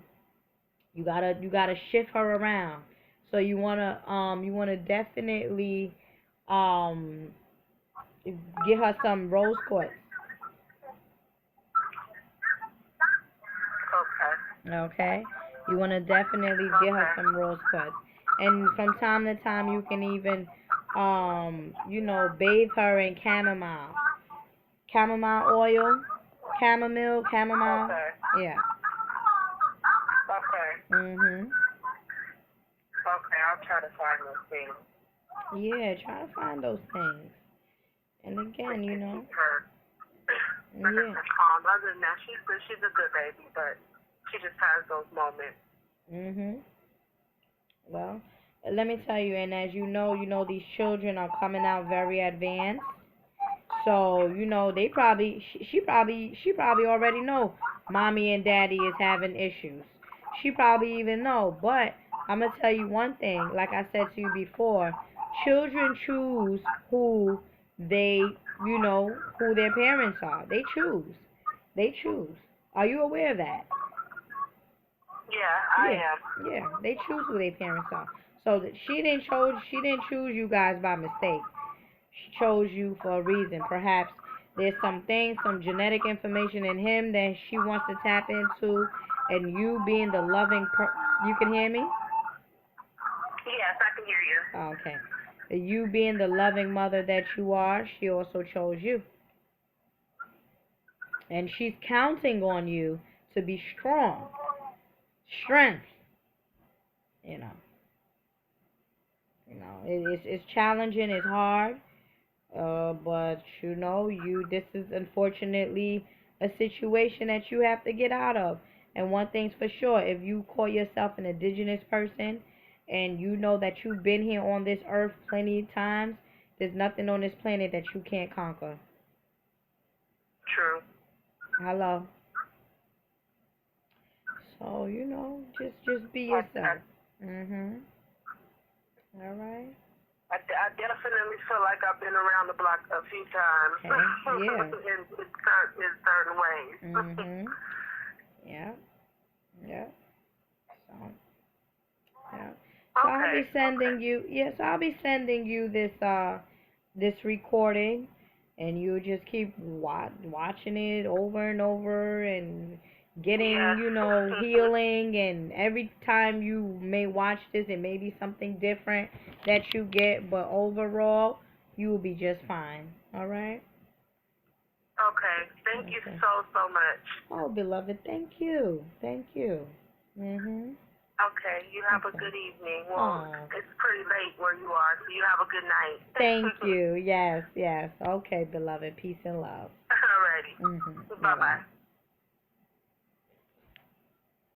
you gotta shift her around. So you wanna definitely um get her some rose quartz. Okay? You wanna definitely get her some rose quartz. And from time to time you can even bathe her in chamomile. Chamomile oil. Chamomile. Yeah. Mhm. Okay, I'll try to find those things. Yeah, try to find those things. And again, Other than that, she's a good baby, but she just has those moments. Well, let me tell you, and as you know, these children are coming out very advanced. So, you know, she probably already know mommy and daddy is having issues. She probably even know. But I'm gonna tell you one thing, like I said to you before, children choose who they, who their parents are. They choose. They choose. Are you aware of that? Yeah, I Yeah, am. yeah. They choose who their parents are. So that she didn't choose you guys by mistake. She chose you for a reason. Perhaps there's some genetic information in him that she wants to tap into, and you being the you can hear me? Yes, I can hear you. Oh, okay. You being the loving mother that you are, she also chose you. And she's counting on you to be strong. Strength, you know. It's challenging, it's hard. But this is unfortunately a situation that you have to get out of. And one thing's for sure, if you call yourself an indigenous person and you know that you've been here on this earth plenty of times, there's nothing on this planet that you can't conquer. True. Hello. So, just be I, I, yourself. Mhm. All right. I definitely feel like I've been around the block a few times Okay. Yeah. in certain ways. Mhm. Yeah. Yeah. So, yeah. So I'll Okay. be sending you. Yes, I'll be sending you this recording, and you just keep watching it over and over and getting Yes. healing. And every time you may watch this, it may be something different that you get, but overall, you will be just fine. All right. Okay. Thank you Okay. so much. Oh, beloved, thank you. Thank you. Mhm. Okay. You have a Okay. good evening. Well, Oh, it's pretty late where you are, so you have a good night. thank you. Yes, yes. Okay, beloved. Peace and love. Alrighty. Mhm. Bye Bye bye. bye.